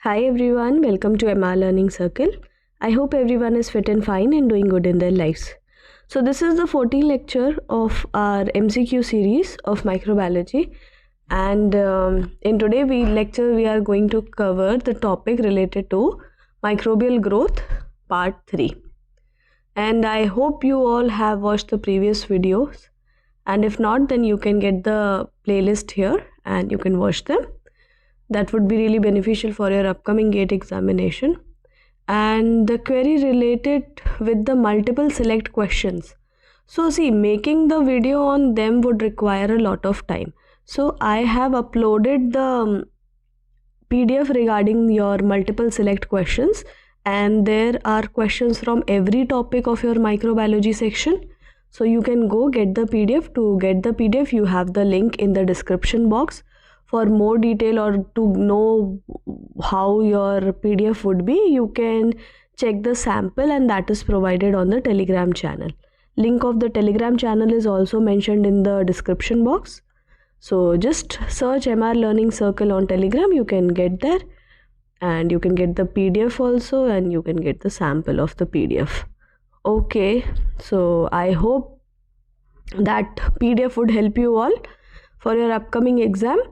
Hi everyone, welcome to MR Learning Circle. I hope everyone is fit and fine and doing good in their lives. So this is the 14th lecture of our MCQ series of microbiology, and in today's lecture we are going to cover the topic related to microbial growth part 3. And I hope you all have watched the previous videos, and if not then you can get the playlist here and you can watch them. That would be really beneficial for your upcoming GATE examination. And the query related with the multiple select questions. So see, making the video on them would require a lot of time. So I have uploaded the PDF regarding your multiple select questions, and there are questions from every topic of your microbiology section. So you can go get the PDF. To get the PDF, you have the link in the description box. For more detail or to know how your PDF would be, you can check the sample, and that is provided on the Telegram channel. Link of the Telegram channel is also mentioned in the description box. So just search MR Learning Circle on Telegram, you can get there, and you can get the PDF also, and you can get the sample of the PDF. Okay, so I hope that PDF would help you all for your upcoming exam.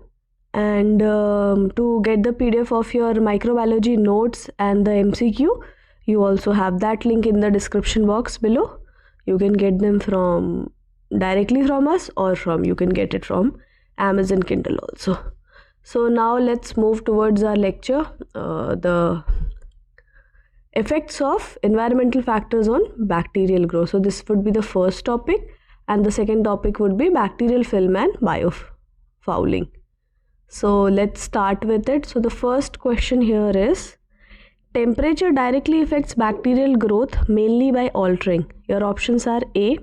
And to get the PDF of your microbiology notes and the MCQ, you also have that link in the description box below. You can get them from directly from us, or you can get it from Amazon Kindle also. So now let's move towards our lecture, the effects of environmental factors on bacterial growth. So this would be the first topic, and the second topic would be bacterial film and biofouling. So let's start with it. So the first question here is, temperature directly affects bacterial growth mainly by altering. Your options are A,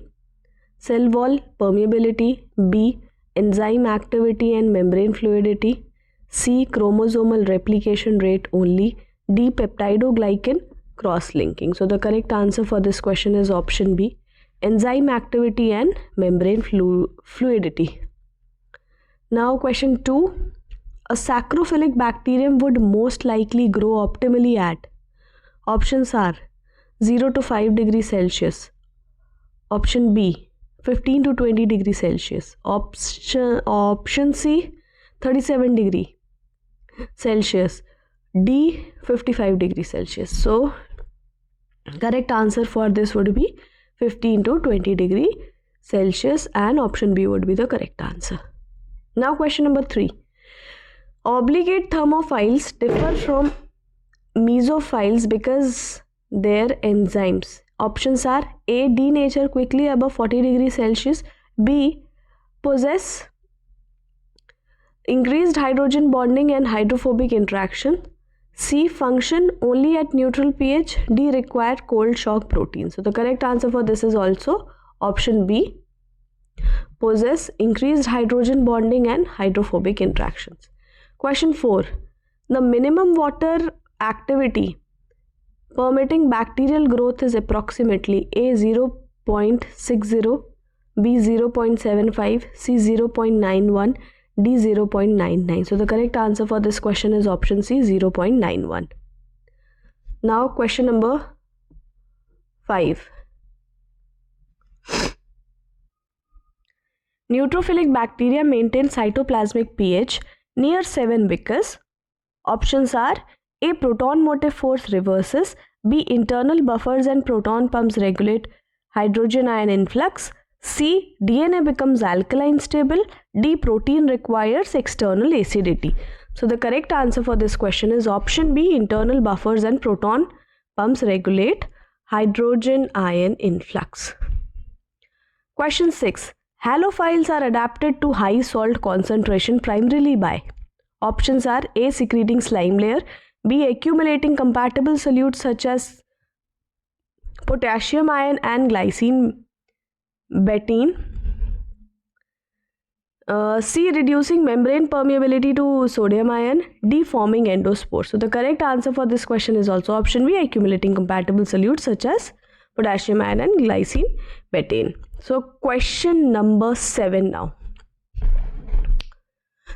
cell wall permeability, B, enzyme activity and membrane fluidity, C, chromosomal replication rate only, D, peptidoglycan cross-linking. So the correct answer for this question is option B, enzyme activity and membrane fluidity. Now question 2. A saccharophilic bacterium would most likely grow optimally at. Options are 0 to 5 degrees Celsius. Option B, 15 to 20 degrees Celsius. Option C, 37 degrees Celsius. D, 55 degrees Celsius. So correct answer for this would be 15 to 20 degrees Celsius, and option B would be the correct answer. Now question number 3. Obligate thermophiles differ from mesophiles because their enzymes. Options are A, denature quickly above 40 degrees Celsius, B, possess increased hydrogen bonding and hydrophobic interaction, C, function only at neutral pH, D, require cold shock protein. So the correct answer for this is also option B, possess increased hydrogen bonding and hydrophobic interactions. Question 4. The minimum water activity permitting bacterial growth is approximately A, 0.60, B, 0.75, C, 0.91, D, 0.99. So the correct answer for this question is option C, 0.91. Now question number 5. Neutrophilic bacteria maintain cytoplasmic pH near 7 because options are A, proton motive force reverses, B, internal buffers and proton pumps regulate hydrogen ion influx, C, DNA becomes alkaline stable, D, protein requires external acidity. So the correct answer for this question is option B, internal buffers and proton pumps regulate hydrogen ion influx. Question 6. Halophiles are adapted to high salt concentration primarily by. Options are A, secreting slime layer, B, accumulating compatible solutes such as potassium ion and glycine betaine, C, reducing membrane permeability to sodium ion, D, forming endospores. So the correct answer for this question is also option B, accumulating compatible solutes such as potassium ion and glycine betaine. So question number 7 now.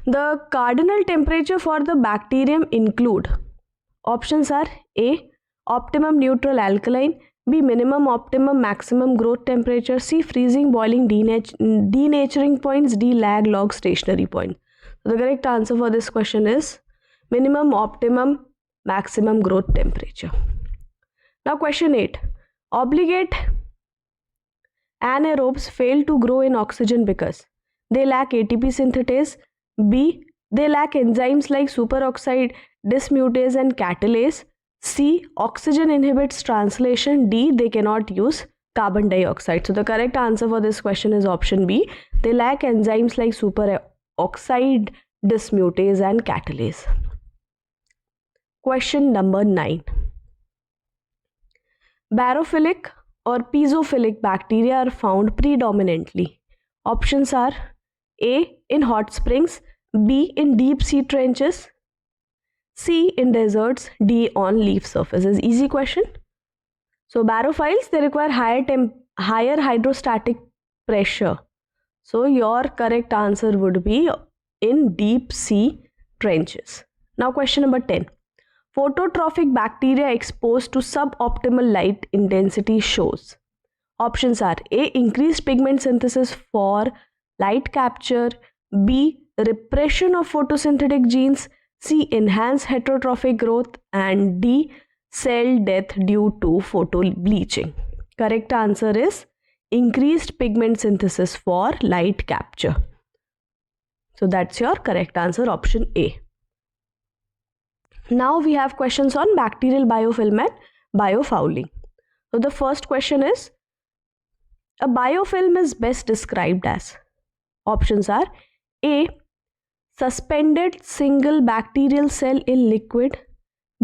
The cardinal temperature for the bacterium include Options are A. Optimum neutral alkaline, B. Minimum optimum maximum growth temperature, C. Freezing boiling denaturing points, D. Lag log stationary point. So the correct answer for this question is minimum optimum maximum growth temperature. Now question 8. Obligate anaerobes fail to grow in oxygen because they lack ATP synthetase, B. They lack enzymes like superoxide dismutase and catalase, C. Oxygen inhibits translation, D. They cannot use carbon dioxide. So the correct answer for this question is option B. They lack enzymes like superoxide dismutase and catalase. Question number 9. Barophilic or piezophilic bacteria are found predominantly. Options are A. In hot springs, B. In deep sea trenches, C. In deserts, D. On leaf surfaces. Easy question. So barophiles, they require higher hydrostatic pressure. So your correct answer would be in deep sea trenches. Now question number 10. Phototrophic bacteria exposed to suboptimal light intensity shows. Options are A. Increased pigment synthesis for light capture, B. Repression of photosynthetic genes, C. Enhanced heterotrophic growth, and D. Cell death due to photobleaching. Correct answer is increased pigment synthesis for light capture. So that's your correct answer, option A. Now we have questions on bacterial biofilm and biofouling. So the first question is, a biofilm is best described as. Options are A. Suspended single bacterial cell in liquid,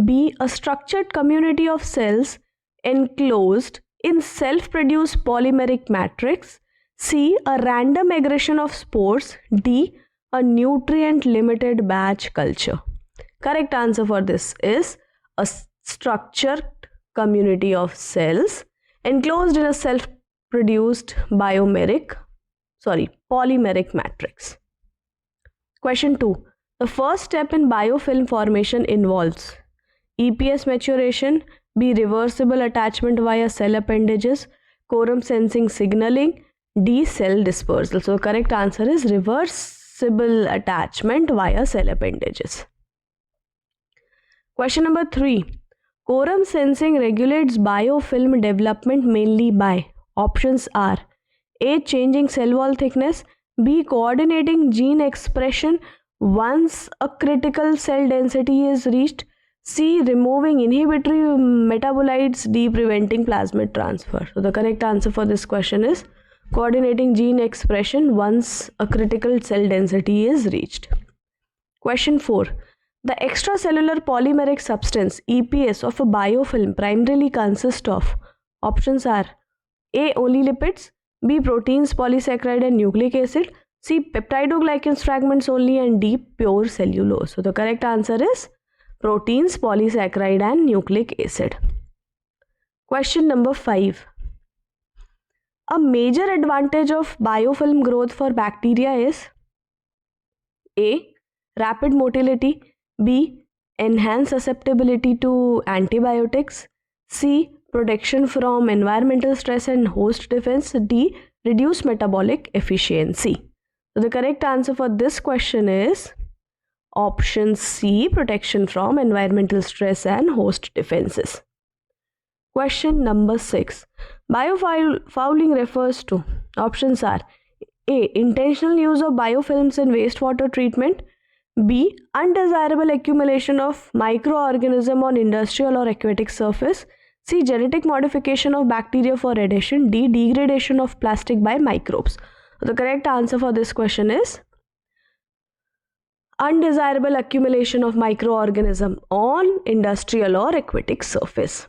B. A structured community of cells enclosed in self-produced polymeric matrix, C. A random aggregation of spores, D. A nutrient-limited batch culture. Correct answer for this is a structured community of cells enclosed in a self-produced polymeric matrix. Question 2. The first step in biofilm formation involves EPS maturation, B. Reversible attachment via cell appendages, quorum sensing signaling, D. Cell dispersal. So correct answer is reversible attachment via cell appendages. Question number 3. Quorum sensing regulates biofilm development mainly by. Options are A. Changing cell wall thickness, B. Coordinating gene expression once a critical cell density is reached, C. Removing inhibitory metabolites, D. Preventing plasmid transfer. So the correct answer for this question is coordinating gene expression once a critical cell density is reached. Question 4. The extracellular polymeric substance EPS of a biofilm primarily consists of. Options are A. Only lipids, B. Proteins, polysaccharide and nucleic acid, C. Peptidoglycans fragments only, and D. Pure cellulose. So the correct answer is proteins, polysaccharide and nucleic acid. Question number 5. A major advantage of biofilm growth for bacteria is A. Rapid motility, B. Enhanced susceptibility to antibiotics, C. Protection from environmental stress and host defense, D. Reduced metabolic efficiency. So the correct answer for this question is option C. Protection from environmental stress and host defenses. Question number 6. Biofouling refers to. Options are A. Intentional use of biofilms in wastewater treatment, B. Undesirable accumulation of microorganism on industrial or aquatic surface, C. Genetic modification of bacteria for adhesion, D. Degradation of plastic by microbes. The correct answer for this question is undesirable accumulation of microorganism on industrial or aquatic surface.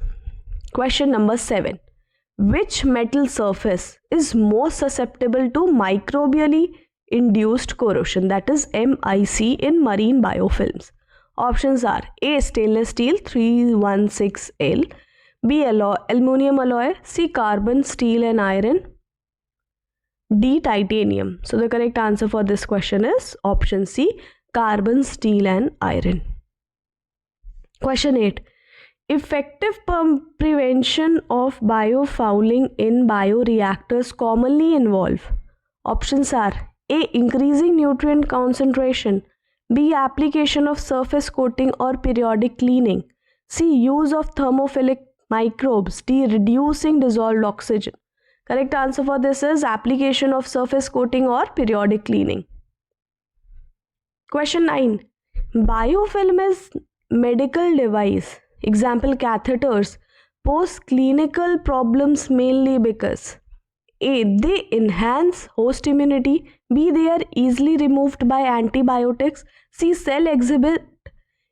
Question number 7. Which metal surface is most susceptible to microbially induced corrosion, that is MIC, in marine biofilms? Options are A. Stainless steel 316L, B. Aluminum alloy, C. Carbon, steel and iron, D. Titanium. So the correct answer for this question is option C. Carbon, steel and iron. Question 8. Effective prevention of biofouling in bioreactors commonly involve. Options are A. Increasing nutrient concentration. B. Application of surface coating or periodic cleaning. C. Use of thermophilic microbes. D. Reducing dissolved oxygen. Correct answer for this is application of surface coating or periodic cleaning. Question 9. Biofilm is medical device. Example catheters pose clinical problems mainly because A. They enhance host immunity. B. They are easily removed by antibiotics. C. Cell exhibit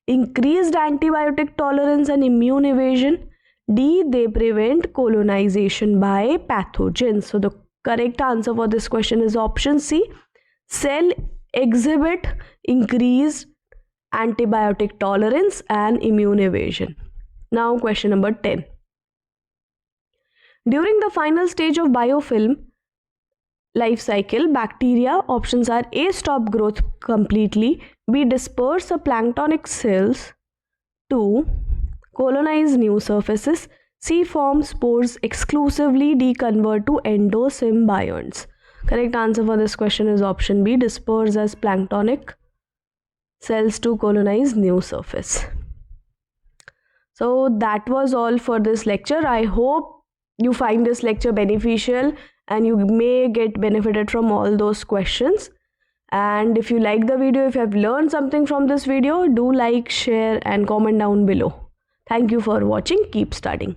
increased antibiotic tolerance and immune evasion. D. They prevent colonization by pathogens. So the correct answer for this question is option C. Cell exhibit increased antibiotic tolerance and immune evasion. Now question number 10. During the final stage of biofilm life cycle, bacteria, options are A. Stop growth completely. B. Disperse the planktonic cells. 2. Colonize new surfaces. C. Form spores exclusively. D. Convert to endosymbionts. Correct answer for this question is option B. Disperse as planktonic cells to colonize new surface. So that was all for this lecture. I hope you find this lecture beneficial and you may get benefited from all those questions. And if you like the video, if you have learned something from this video, do like, share and comment down below. Thank you for watching. Keep studying.